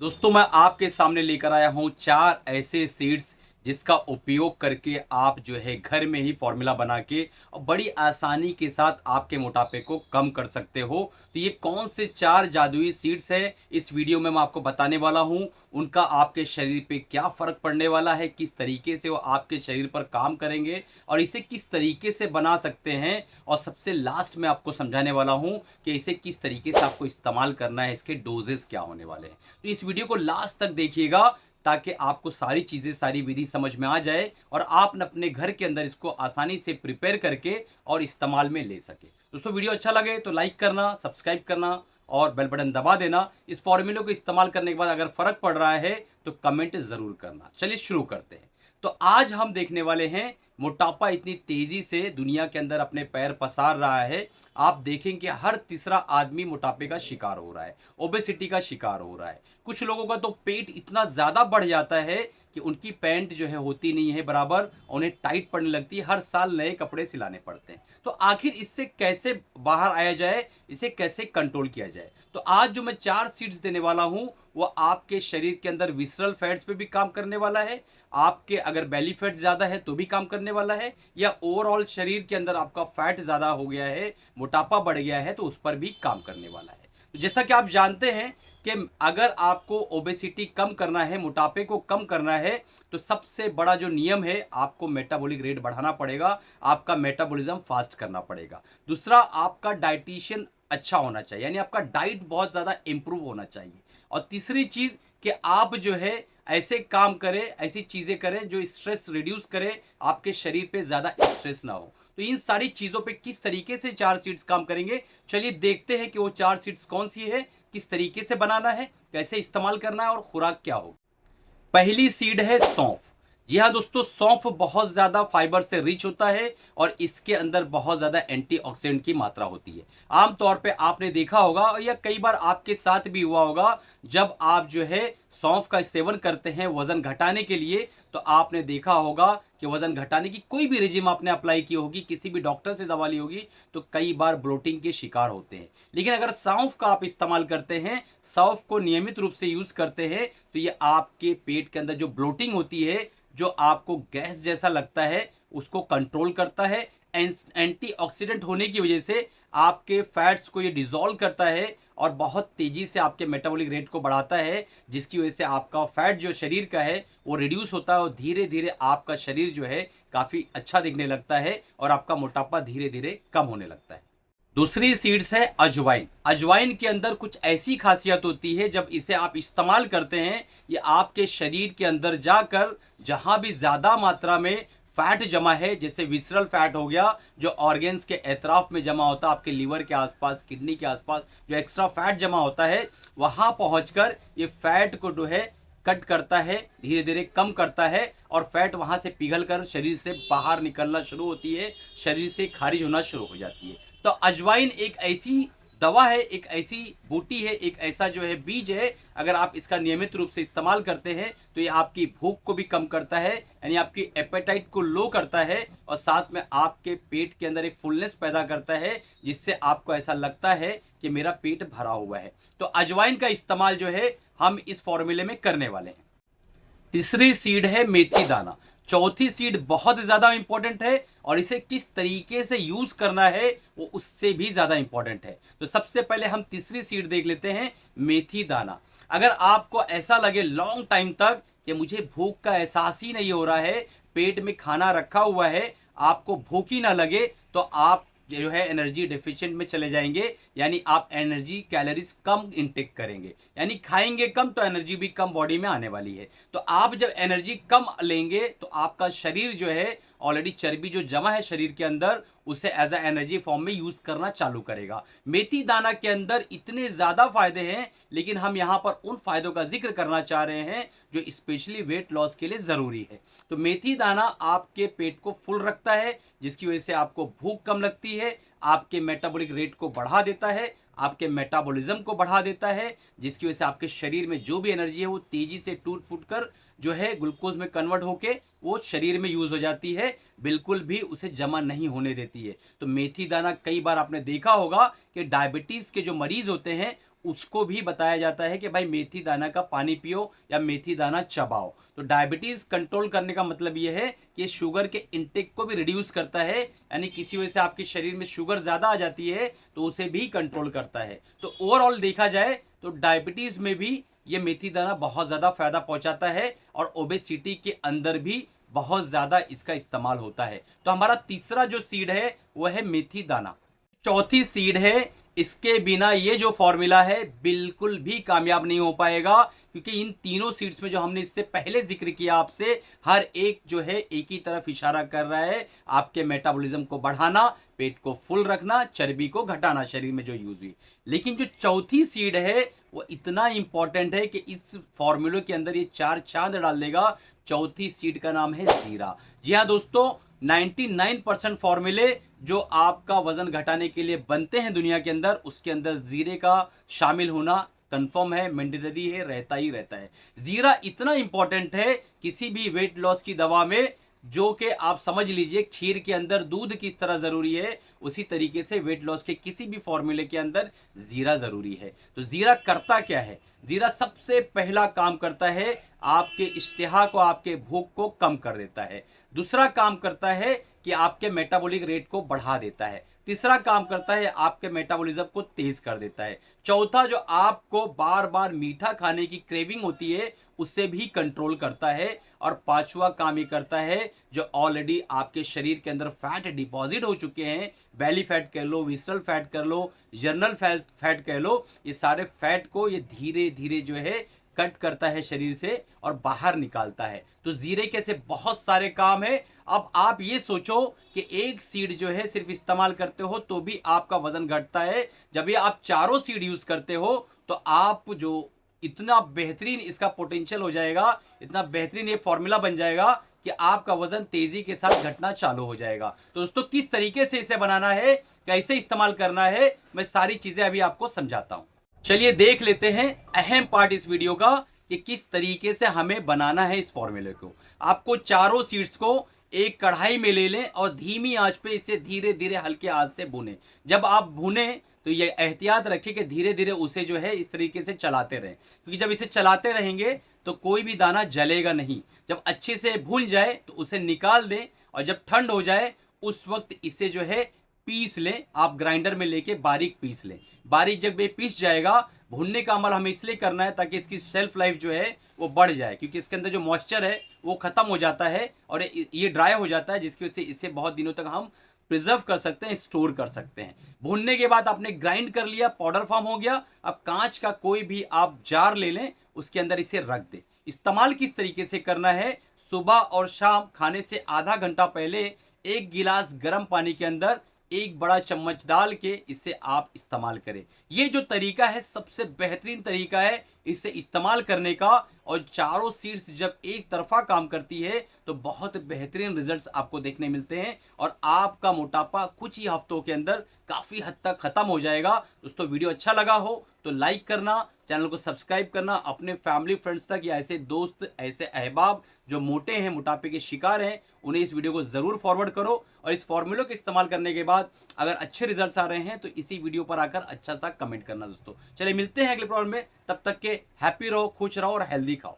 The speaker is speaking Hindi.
दोस्तों मैं आपके सामने लेकर आया हूँ 4 ऐसे सीड्स जिसका उपयोग करके आप जो है घर में ही फॉर्मूला बना के और बड़ी आसानी के साथ आपके मोटापे को कम कर सकते हो। तो ये कौन से 4 जादुई सीड्स है इस वीडियो में मैं आपको बताने वाला हूँ। उनका आपके शरीर पे क्या फ़र्क पड़ने वाला है, किस तरीके से वो आपके शरीर पर काम करेंगे और इसे किस तरीके से बना सकते हैं, और सबसे लास्ट में आपको समझाने वाला हूँ कि इसे किस तरीके से आपको इस्तेमाल करना है, इसके डोजेस क्या होने वाले हैं। तो इस वीडियो को लास्ट तक देखिएगा ताकि आपको सारी चीज़ें, सारी विधि समझ में आ जाए और आप अपने घर के अंदर इसको आसानी से प्रिपेयर करके और इस्तेमाल में ले सके। दोस्तों वीडियो अच्छा लगे तो लाइक करना, सब्सक्राइब करना और बेल बटन दबा देना। इस फॉर्मूले को इस्तेमाल करने के बाद अगर फ़र्क पड़ रहा है तो कमेंट ज़रूर करना। चलिए शुरू करते हैं। तो आज हम देखने वाले हैं मोटापा इतनी तेज़ी से दुनिया के अंदर अपने पैर पसार रहा है। आप देखेंगे हर तीसरा आदमी मोटापे का शिकार हो रहा है, ओबेसिटी का शिकार हो रहा है। कुछ लोगों का तो पेट इतना ज़्यादा बढ़ जाता है कि उनकी पैंट जो है होती नहीं है बराबर, उन्हें टाइट पड़ने लगती है, हर साल नए कपड़े सिलाने पड़ते हैं। तो आखिर इससे कैसे बाहर आया जाए, इसे कैसे कंट्रोल किया जाए? तो आज जो मैं 4 सीड्स देने वाला हूँ वो आपके शरीर के अंदर विसरल फैट्स पे भी काम करने वाला है, आपके अगर बेली फैट्स ज़्यादा है तो भी काम करने वाला है, या ओवरऑल शरीर के अंदर आपका फैट ज़्यादा हो गया है, मोटापा बढ़ गया है तो उस पर भी काम करने वाला है। तो जैसा कि आप जानते हैं कि अगर आपको ओबेसिटी कम करना है, मोटापे को कम करना है, तो सबसे बड़ा जो नियम है, आपको मेटाबॉलिक रेट बढ़ाना पड़ेगा, आपका मेटाबॉलिज्म फास्ट करना पड़ेगा। दूसरा, आपका डाइटिशियन अच्छा होना चाहिए, यानी आपका डाइट बहुत ज़्यादा इंप्रूव होना चाहिए। और तीसरी चीज़ कि आप जो है ऐसे काम करें, ऐसी चीज़ें करें जो स्ट्रेस रिड्यूस करे, आपके शरीर पे ज़्यादा स्ट्रेस ना हो। तो इन सारी चीज़ों पे किस तरीके से 4 सीड्स काम करेंगे, चलिए देखते हैं कि वो 4 सीड्स कौन सी है, किस तरीके से बनाना है, कैसे इस्तेमाल करना है और खुराक क्या हो। पहली सीड है सौंफ। जी हाँ दोस्तों, सौंफ बहुत ज़्यादा फाइबर से रिच होता है और इसके अंदर बहुत ज़्यादा एंटीऑक्सीडेंट की मात्रा होती है। आमतौर पे आपने देखा होगा या कई बार आपके साथ भी हुआ होगा, जब आप जो है सौंफ का सेवन करते हैं वज़न घटाने के लिए, तो आपने देखा होगा कि वज़न घटाने की कोई भी रिजिम आपने अप्लाई की होगी, किसी भी डॉक्टर से दवा ली होगी, तो कई बार ब्लोटिंग के शिकार होते हैं। लेकिन अगर सौंफ का आप इस्तेमाल करते हैं, सौंफ को नियमित रूप से यूज़ करते हैं, तो ये आपके पेट के अंदर जो ब्लोटिंग होती है, जो आपको गैस जैसा लगता है, उसको कंट्रोल करता है। एंटीऑक्सीडेंट होने की वजह से आपके फैट्स को ये डिसॉल्व करता है और बहुत तेज़ी से आपके मेटाबॉलिक रेट को बढ़ाता है, जिसकी वजह से आपका फैट जो शरीर का है वो रिड्यूस होता है और धीरे धीरे आपका शरीर जो है काफ़ी अच्छा दिखने लगता है और आपका मोटापा धीरे धीरे कम होने लगता है। दूसरी सीड्स है अजवाइन। अजवाइन के अंदर कुछ ऐसी खासियत होती है, जब इसे आप इस्तेमाल करते हैं, ये आपके शरीर के अंदर जाकर जहां भी ज़्यादा मात्रा में फैट जमा है, जैसे विसरल फैट हो गया, जो ऑर्गेन्स के एतराफ में जमा होता है, आपके लीवर के आसपास, किडनी के आसपास जो एक्स्ट्रा फैट जमा होता है, वहां पहुंचकर ये फैट को जो है कट करता है, धीरे धीरे कम करता है और फैट वहां से पिघल कर शरीर से बाहर निकलना शुरू होती है, शरीर से खारिज होना शुरू हो जाती है। तो अजवाइन एक ऐसी दवा है, एक ऐसी बूटी है, एक ऐसा जो है बीज है, अगर आप इसका नियमित रूप से इस्तेमाल करते हैं तो ये आपकी भूख को भी कम करता है, यानी आपकी एपेटाइट को लो करता है और साथ में आपके पेट के अंदर एक फुलनेस पैदा करता है, जिससे आपको ऐसा लगता है कि मेरा पेट भरा हुआ है। तो अजवाइन का इस्तेमाल जो है हम इस फॉर्मूले में करने वाले हैं। तीसरी सीड है मेथी दाना। चौथी सीड बहुत ज़्यादा इंपॉर्टेंट है और इसे किस तरीके से यूज़ करना है वो उससे भी ज़्यादा इंपॉर्टेंट है। तो सबसे पहले हम तीसरी सीड देख लेते हैं, मेथी दाना। अगर आपको ऐसा लगे लॉन्ग टाइम तक कि मुझे भूख का एहसास ही नहीं हो रहा है, पेट में खाना रखा हुआ है, आपको भूख ही ना लगे, तो आप जो है एनर्जी डेफिशिएंट में चले जाएंगे, यानी आप एनर्जी कैलोरीज कम इनटेक करेंगे, यानी खाएंगे कम तो एनर्जी भी कम बॉडी में आने वाली है। तो आप जब एनर्जी कम लेंगे तो आपका शरीर जो है ऑलरेडी चर्बी जो जमा है शरीर के अंदर, उसे एज अ एनर्जी फॉर्म में यूज करना चालू करेगा। मेथी दाना के अंदर इतने ज्यादा फायदे हैं, लेकिन हम यहाँ पर उन फायदों का जिक्र करना चाह रहे हैं जो स्पेशली वेट लॉस के लिए जरूरी है। तो मेथी दाना आपके पेट को फुल रखता है, जिसकी वजह से आपको भूख कम लगती है, आपके मेटाबॉलिक रेट को बढ़ा देता है, आपके मेटाबॉलिज्म को बढ़ा देता है, जिसकी वजह से आपके शरीर में जो भी एनर्जी है वो तेजी से टूट फूट कर जो है ग्लूकोज में कन्वर्ट होके वो शरीर में यूज हो जाती है, बिल्कुल भी उसे जमा नहीं होने देती है। तो मेथी दाना, कई बार आपने देखा होगा कि डायबिटीज के जो मरीज होते हैं उसको भी बताया जाता है कि भाई मेथी दाना का पानी पियो या मेथी दाना चबाओ। तो डायबिटीज कंट्रोल करने का मतलब ये है कि शुगर के इंटेक को भी रिड्यूस करता है, यानी किसी वजह से आपके शरीर में शुगर ज्यादा आ जाती है तो उसे भी कंट्रोल करता है। तो ओवरऑल देखा जाए तो डायबिटीज में भी ये मेथी दाना बहुत ज्यादा फायदा पहुंचाता है और ओबेसिटी के अंदर भी बहुत ज्यादा इसका इस्तेमाल होता है। तो हमारा तीसरा जो सीड है वो है मेथी दाना। चौथी सीड है, इसके बिना ये जो फॉर्मूला है बिल्कुल भी कामयाब नहीं हो पाएगा, क्योंकि इन तीनों सीड्स में जो हमने इससे पहले जिक्र किया आपसे, हर एक जो है एक ही तरफ इशारा कर रहा है, आपके मेटाबॉलिज्म को बढ़ाना, पेट को फुल रखना, चर्बी को घटाना शरीर में जो यूज हुई। लेकिन जो चौथी सीड है वो इतना इंपॉर्टेंट है कि इस फॉर्मूले के अंदर ये चार चांद डाल देगा। चौथी सीड का नाम है जीरा। जी हाँ दोस्तों, 99% फॉर्मूले जो आपका वजन घटाने के लिए बनते हैं दुनिया के अंदर, उसके अंदर जीरे का शामिल होना कंफर्म है, मैंडेटरी है, रहता ही रहता है। जीरा इतना इंपॉर्टेंट है किसी भी वेट लॉस की दवा में, जो कि आप समझ लीजिए खीर के अंदर दूध किस तरह जरूरी है, उसी तरीके से वेट लॉस के किसी भी फॉर्मूले के अंदर जीरा जरूरी है। तो जीरा करता क्या है? जीरा सबसे पहला काम करता है, आपके इश्तेहा को, आपके भूख को कम कर देता है। दूसरा काम करता है कि आपके मेटाबॉलिक रेट को बढ़ा देता है। तीसरा काम करता है आपके मेटाबॉलिज्म को तेज कर देता है। चौथा, जो आपको बार बार मीठा खाने की क्रेविंग होती है उससे भी कंट्रोल करता है। और पांचवा काम ये करता है, जो ऑलरेडी आपके शरीर के अंदर फैट डिपॉजिट हो चुके हैं, बैली फैट कह लो, विसरल फैट कर लो, जर्नल फैट कह लो, ये सारे फैट को ये धीरे धीरे जो है कट करता है शरीर से और बाहर निकालता है। तो जीरे के से बहुत सारे काम है। अब आप ये सोचो कि एक सीड जो है सिर्फ इस्तेमाल करते हो तो भी आपका वजन घटता है, जब ये आप चारों सीड यूज करते हो तो आप जो इतना बेहतरीन इसका पोटेंशियल हो जाएगा, इतना बेहतरीन ये फॉर्मूला बन जाएगा कि आपका वजन तेजी के साथ घटना चालू हो जाएगा। तो दोस्तों, किस तरीके से इसे बनाना है, कैसे इस्तेमाल करना है, मैं सारी चीजें अभी आपको समझाता हूं। चलिए देख लेते हैं अहम पार्ट इस वीडियो का कि किस तरीके से हमें बनाना है इस फॉर्मूले को। आपको चारों सीड्स को एक कढ़ाई में ले लें और धीमी आंच पे इसे धीरे धीरे हल्के आंच से भूनें। जब आप भूनें तो ये एहतियात रखें कि धीरे धीरे उसे जो है इस तरीके से चलाते रहें, क्योंकि जब इसे चलाते रहेंगे तो कोई भी दाना जलेगा नहीं। जब अच्छे से भून जाए तो उसे निकाल दें और जब ठंड हो जाए उस वक्त इसे जो है पीस लें। आप ग्राइंडर में लेके बारीक पीस लें। बारीक जब ये पीस जाएगा, भूनने का अमल हमें इसलिए करना है ताकि इसकी शेल्फ लाइफ जो है वो बढ़ जाए, क्योंकि इसके अंदर जो मॉइस्चर है वो खत्म हो जाता है और ये ड्राई हो जाता है, जिसकी वजह से इसे बहुत दिनों तक हम प्रिजर्व कर सकते हैं, स्टोर कर सकते हैं। भूनने के बाद आपने ग्राइंड कर लिया, पाउडर फॉर्म हो गया। अब कांच का कोई भी आप जार ले लें, उसके अंदर इसे रख दें। इस्तेमाल किस तरीके से करना है, सुबह और शाम खाने से आधा घंटा पहले एक गिलास गर्म पानी के अंदर एक बड़ा चम्मच डाल के इसे आप इस्तेमाल करें। ये जो तरीका है सबसे बेहतरीन तरीका है इसे इस्तेमाल करने का। और चारों सीड्स जब एक तरफा काम करती है तो बहुत बेहतरीन रिजल्ट्स आपको देखने मिलते हैं और आपका मोटापा कुछ ही हफ्तों के अंदर काफी हद तक खत्म हो जाएगा। दोस्तों, वीडियो अच्छा लगा हो तो लाइक करना, चैनल को सब्सक्राइब करना, अपने फैमिली फ्रेंड्स तक या ऐसे दोस्त, ऐसे अहबाब जो मोटे हैं, मोटापे के शिकार हैं, उन्हें इस वीडियो को जरूर फॉरवर्ड करो। और इस फॉर्मूले को इस्तेमाल करने के बाद अगर अच्छे रिजल्ट्स आ रहे हैं तो इसी वीडियो पर आकर अच्छा सा कमेंट करना। दोस्तों, चलिए मिलते हैं अगले प्रॉब्लम में, तब तक के हैप्पी रहो, खुश रहो और हेल्दी खाओ।